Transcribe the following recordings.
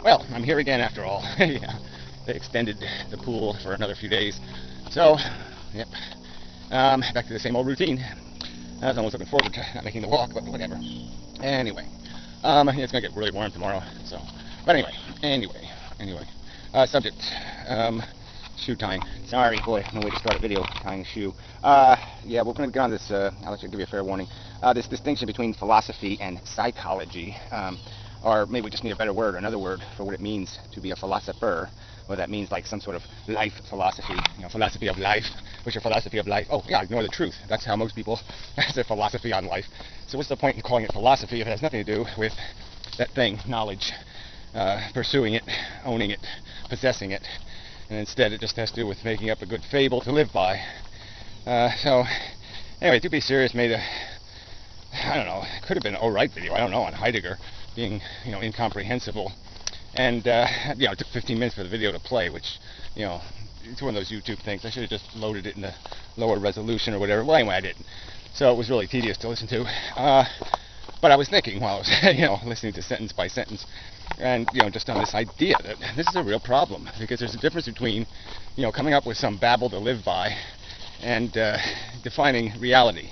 Well, I'm here again after all. Yeah, they extended the pool for another few days. So, yep, back to the same old routine. I was almost looking forward to not making the walk, but whatever. Anyway, it's going to get really warm tomorrow, so. But anyway. Subject, shoe tying. Sorry, boy, no way to start a video tying a shoe. Yeah, we're going to get on this, I'll let you give you a fair warning. This distinction between philosophy and psychology, or maybe we just need a better word, another word for what it means to be a philosopher. Well, that means like some sort of life philosophy, philosophy of life. What's your philosophy of life? Oh, yeah, ignore the truth. That's how most people have their philosophy on life. So what's the point in calling it philosophy if it has nothing to do with that thing, knowledge, pursuing it, owning it, possessing it, and instead it just has to do with making up a good fable to live by. So, anyway, to be serious, made a, I don't know, it could have been an alright video, I don't know, on Heidegger being, incomprehensible. And, it took 15 minutes for the video to play, which, it's one of those YouTube things. I should have just loaded it in the lower resolution or whatever. Well, anyway, I didn't. So it was really tedious to listen to. But I was thinking while I was, listening to sentence by sentence, and, just on this idea that this is a real problem, because there's a difference between, coming up with some babble to live by and defining reality.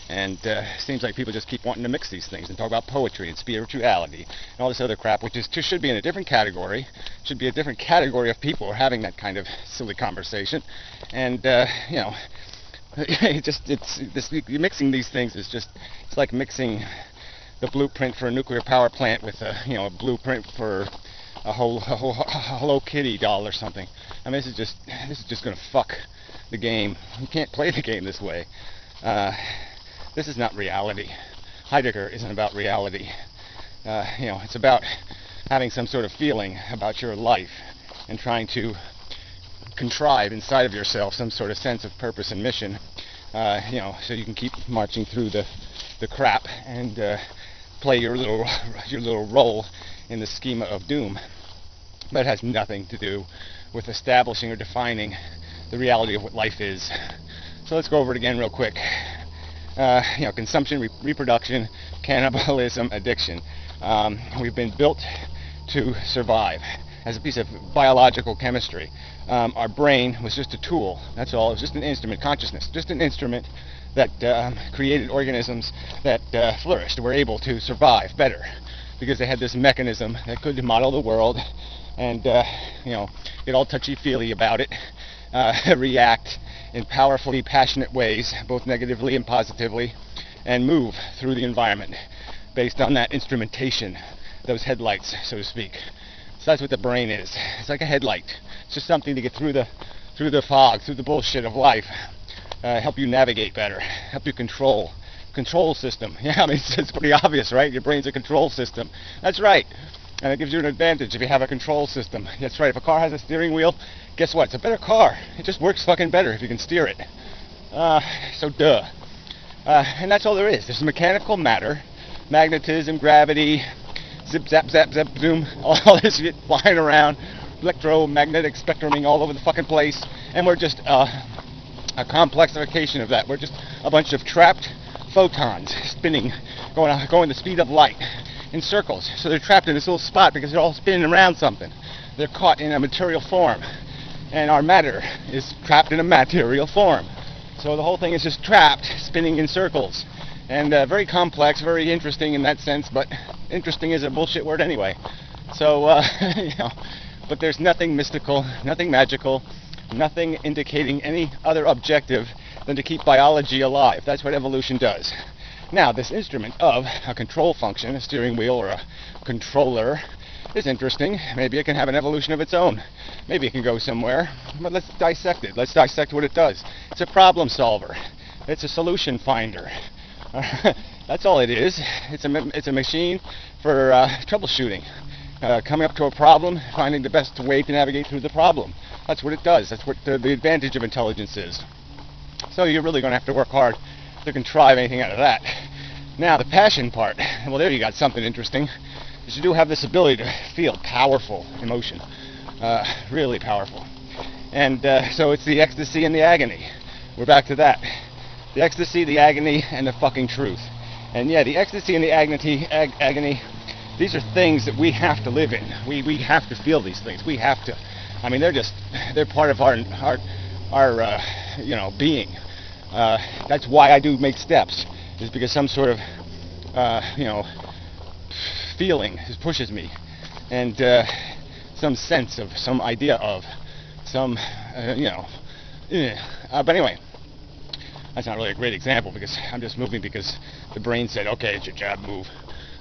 And seems like people just keep wanting to mix these things and talk about poetry and spirituality and all this other crap, which should be in a different category. Should be a different category of people who are having that kind of silly conversation. And you're mixing these things is just, it's like mixing the blueprint for a nuclear power plant with a blueprint for a Hello Kitty doll or something. I mean, this is just going to fuck the game. You can't play the game this way. This is not reality. Heidegger isn't about reality. It's about having some sort of feeling about your life and trying to contrive inside of yourself some sort of sense of purpose and mission, so you can keep marching through the crap and play your little role in the schema of doom. But it has nothing to do with establishing or defining the reality of what life is. So let's go over it again real quick. Consumption, reproduction, cannibalism, addiction. We've been built to survive as a piece of biological chemistry. Our brain was just a tool, that's all. It was just an instrument, consciousness, just an instrument that created organisms that flourished, were able to survive better because they had this mechanism that could model the world and, get all touchy-feely about it, react in powerfully passionate ways, both negatively and positively, and move through the environment based on that instrumentation, those headlights, so to speak. So that's what the brain is. It's like a headlight. It's just something to get through the fog, through the bullshit of life, help you navigate better, help you control system. Yeah, I mean, it's pretty obvious, right? Your brain's a control system. That's right. And it gives you an advantage if you have a control system. That's right. If a car has a steering wheel, guess what? It's a better car. It just works fucking better if you can steer it. So duh. And that's all there is. There's mechanical matter, magnetism, gravity, zip, zap, zap, zap, zoom, all this shit flying around, electromagnetic spectruming all over the fucking place, and we're just a complexification of that. We're just a bunch of trapped photons spinning, going the speed of light in circles. So they're trapped in this little spot because they're all spinning around something. They're caught in a material form, and our matter is trapped in a material form. So the whole thing is just trapped, spinning in circles, and very complex, very interesting in that sense, but interesting is a bullshit word anyway. So, but there's nothing mystical, nothing magical, nothing indicating any other objective than to keep biology alive. That's what evolution does. Now, this instrument of a control function, a steering wheel or a controller, is interesting. Maybe it can have an evolution of its own. Maybe it can go somewhere. But let's dissect it. Let's dissect what it does. It's a problem solver. It's a solution finder. That's all it is. It's a machine for troubleshooting. Coming up to a problem, finding the best way to navigate through the problem. That's what it does. That's what the advantage of intelligence is. So you're really going to have to work hard to contrive anything out of that. Now, the passion part. Well, there you got something interesting. Because you do have this ability to feel powerful emotion. Really powerful. And so it's the ecstasy and the agony. We're back to that. The ecstasy, the agony, and the fucking truth. And yeah, the ecstasy and the agony these are things that we have to live in. We have to feel these things. We have to. I mean, they're part of our being. That's why I do make steps, is because some sort of feeling pushes me, and some sense of, some idea of, some but anyway, that's not really a great example because I'm just moving because the brain said, okay, it's your job, move.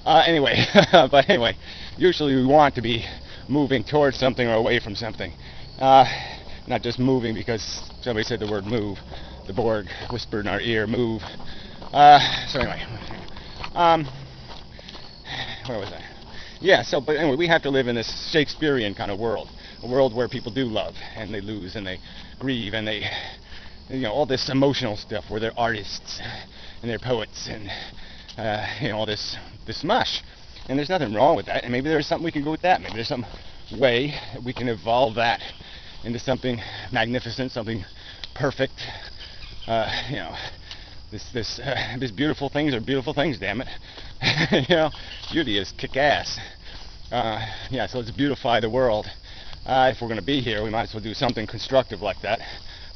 Anyway, but anyway, usually we want to be moving towards something or away from something, not just moving because somebody said the word move. The Borg whispered in our ear, move. So anyway, where was I? Yeah, so, but anyway, we have to live in this Shakespearean kind of world, a world where people do love, and they lose, and they grieve, and they, all this emotional stuff, where they're artists, and they're poets, and, all this mush. And there's nothing wrong with that, and maybe there's something we can go with that. Maybe there's some way that we can evolve that into something magnificent, something perfect. These beautiful things are beautiful things, damn it. Beauty is kick-ass. So let's beautify the world. If we're going to be here, we might as well do something constructive like that.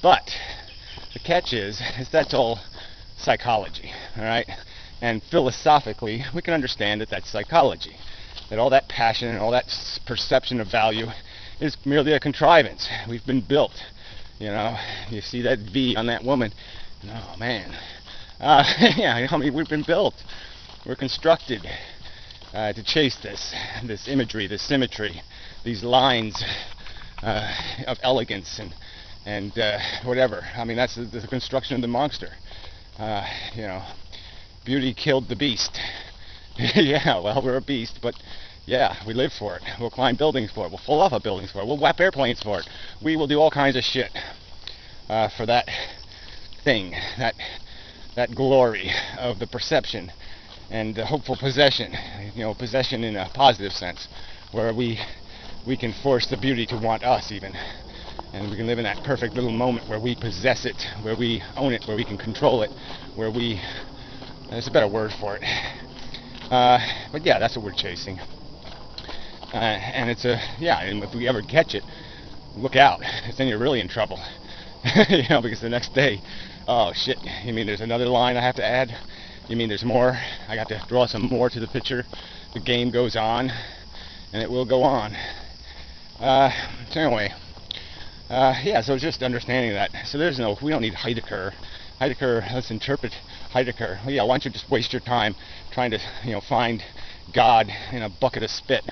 But the catch is that's all psychology, all right? And philosophically, we can understand that that's psychology. That all that passion and all that perception of value is merely a contrivance. We've been built. You see that V on that woman. Oh, man. We've been built. We're constructed to chase this imagery, this symmetry, these lines of elegance and whatever. I mean, that's the construction of the monster. Beauty killed the beast. Yeah, well, we're a beast, but yeah, we live for it. We'll climb buildings for it. We'll fall off of buildings for it. We'll whap airplanes for it. We will do all kinds of shit for that thing, that glory of the perception and the hopeful possession. Possession in a positive sense, where we can force the beauty to want us even, and we can live in that perfect little moment where we possess it, where we own it, where we can control it, where we. There's a better word for it. But yeah, that's what we're chasing. And it's and if we ever catch it, look out, then you're really in trouble. Because the next day, oh shit, you mean there's another line I have to add? You mean there's more? I got to draw some more to the picture. The game goes on, and it will go on. So anyway, so just understanding that. So we don't need Heidegger. Let's interpret Heidegger. Well, yeah, why don't you just waste your time trying to, find God in a bucket of spit?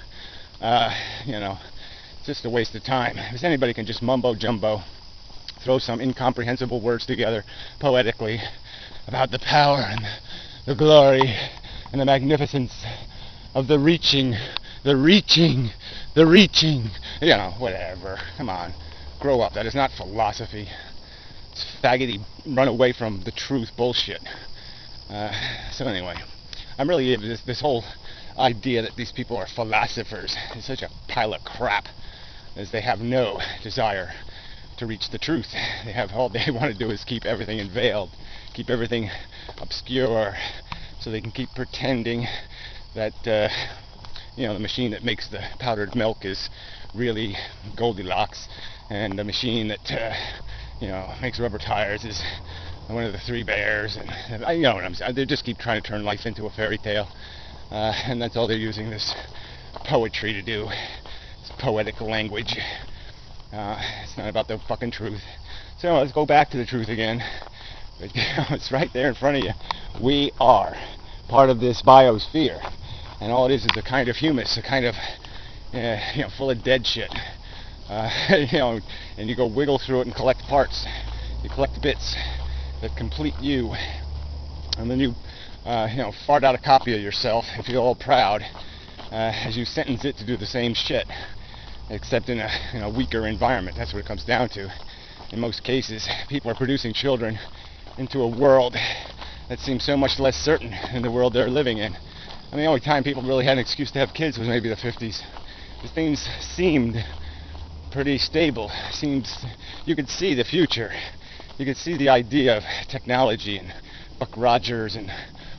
Just a waste of time. If anybody can just mumbo jumbo, throw some incomprehensible words together poetically about the power and the glory and the magnificence of the reaching, whatever. Come on, grow up. That is not philosophy. It's faggoty, run away from the truth bullshit. So anyway, I'm really this whole idea that these people are philosophers is such a pile of crap, as they have no desire to reach the truth. All they want to do is keep everything veiled, keep everything obscure, so they can keep pretending that the machine that makes the powdered milk is really Goldilocks, and the machine that makes rubber tires is one of the three bears, and you know what I'm saying. They just keep trying to turn life into a fairy tale, and that's all they're using this poetry to do. It's poetic language. It's not about the fucking truth. So let's go back to the truth again. But, it's right there in front of you. We are part of this biosphere, and all it is a kind of humus, a kind of full of dead shit. And you go wiggle through it and collect parts. You collect bits that complete you, and then you fart out a copy of yourself and feel all proud as you sentence it to do the same shit, except in a weaker environment. That's what it comes down to. In most cases, people are producing children into a world that seems so much less certain than the world they're living in. I mean, the only time people really had an excuse to have kids was maybe the 50s. Because things seemed pretty stable. You could see the future. You could see the idea of technology and Buck Rogers and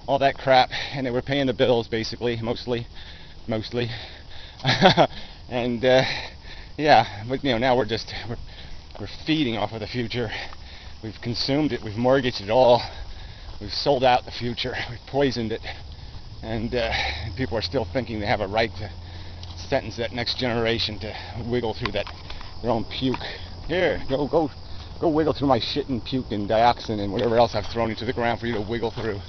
all that crap, and they were paying the bills basically, mostly. mostly. And yeah, but now we're feeding off of the future. We've consumed it. We've mortgaged it all. We've sold out the future. We've poisoned it. And people are still thinking they have a right to sentence that next generation to wiggle through their own puke. Here, go wiggle through my shit and puke and dioxin and whatever else I've thrown into the ground for you to wiggle through.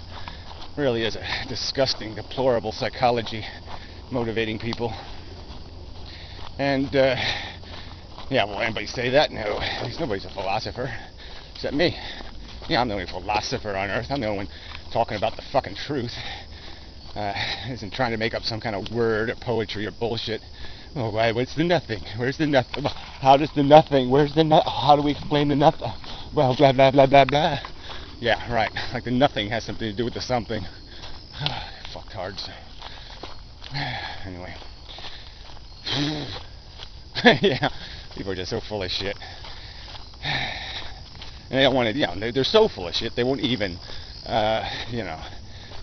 Really is a disgusting, deplorable psychology motivating people. And yeah, will anybody say that? No. Nobody's a philosopher except me. Yeah, I'm the only philosopher on earth. I'm the only one talking about the fucking truth. Isn't trying to make up some kind of word or poetry or bullshit. Oh, why? What's the nothing? Where's the nothing? How does the nothing? Where's the nothing? How do we explain the nothing? Well, blah, blah, blah, blah, blah. Yeah, right. Like the nothing has something to do with the something. Fucktards. Anyway. Yeah, people are just so full of shit. And they don't want to, they're so full of shit, they won't even,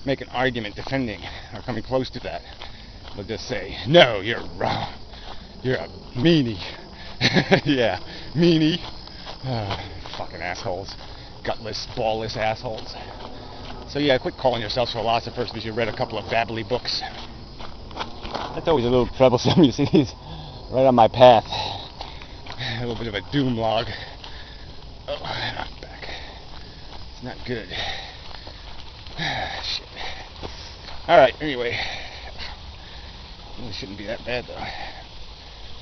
make an argument defending or coming close to that. They'll just say, no, you're wrong. You're a meanie. Yeah, meanie. Fucking assholes. Gutless, ballless assholes. So yeah, quit calling yourselves philosophers because you read a couple of babbly books. That's always a little troublesome, you see, he's right on my path. A little bit of a doom log. Oh, I'm back. It's not good. Shit. Alright, anyway. Really shouldn't be that bad, though.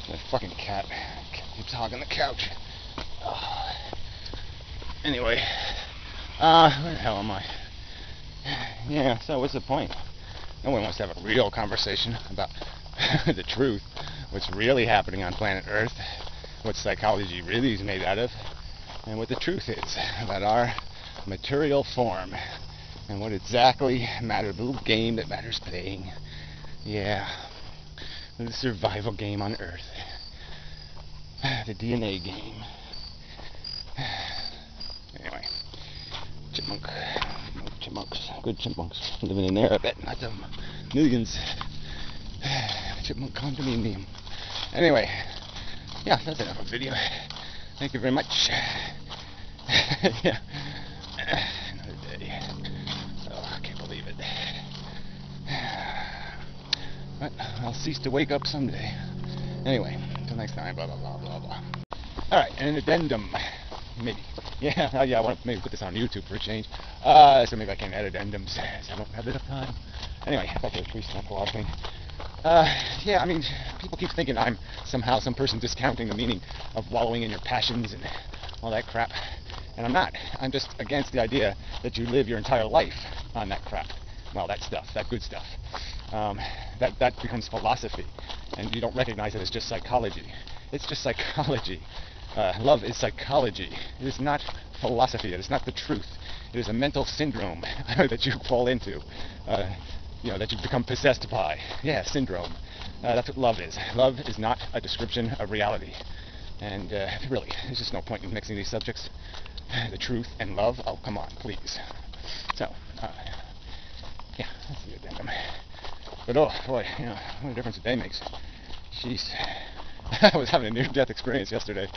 That fucking cat keeps hogging the couch. Oh. Anyway. Where the hell am I? Yeah, so what's the point? No one wants to have a real conversation about the truth. What's really happening on planet Earth. What psychology really is made out of. And what the truth is about our material form. And what exactly matters. The little game that matters playing. Yeah. The survival game on Earth. The DNA game. Anyway. Chipmunks. Good chipmunks. Living in there, I bet. Lots of millions. Chipmunk condominium. Anyway. Yeah, that's enough of a video. Thank you very much. Yeah. Another day. Oh, I can't believe it. But I'll cease to wake up someday. Anyway, until next time, blah, blah, blah, blah, blah. Alright, an addendum. Maybe. Yeah, I want to maybe put this on YouTube for a change. So maybe I can edit addendums. So I don't have enough time. Anyway, back to the free stuff thing. Yeah, I mean, people keep thinking I'm somehow some person discounting the meaning of wallowing in your passions and all that crap. And I'm not. I'm just against the idea that you live your entire life on that crap. Well, that stuff, that good stuff. That becomes philosophy. And you don't recognize it as just psychology. It's just psychology. Love is psychology. It is not philosophy. It is not the truth. It is a mental syndrome that you fall into. That you become possessed by. Yeah, syndrome. That's what love is. Love is not a description of reality. And really, there's just no point in mixing these subjects. The truth and love. Oh, come on, please. So, yeah, that's the addendum. But oh, boy, what a difference a day makes. Jeez. I was having a near-death experience yesterday.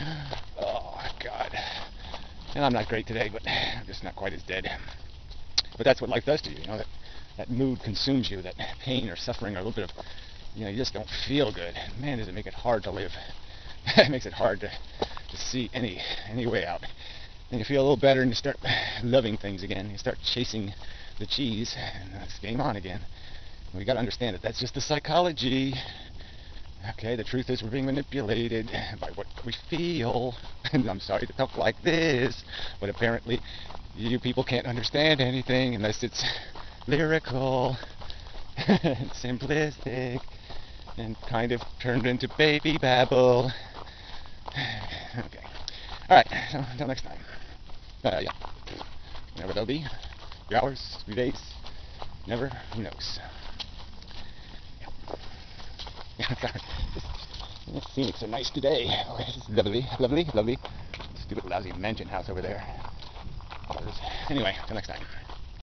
Oh, God. And I'm not great today, but I'm just not quite as dead. But that's what life does to you, that mood consumes you, that pain or suffering or a little bit of, you just don't feel good. Man, does it make it hard to live. It makes it hard to see any way out. And you feel a little better and you start loving things again. You start chasing the cheese and it's game on again. And we got to understand that that's just the psychology. Okay, the truth is we're being manipulated by what we feel. And I'm sorry to talk like this, but apparently you people can't understand anything unless it's lyrical and simplistic and kind of turned into baby babble. Okay. Alright, so until next time. Yeah. Whenever they'll be. 3 hours, 3 days. Never, who knows. Yeah, sorry. The scenics are nice today. Okay, it's lovely, lovely, lovely. Stupid lousy mansion house over there. Anyway, till next time.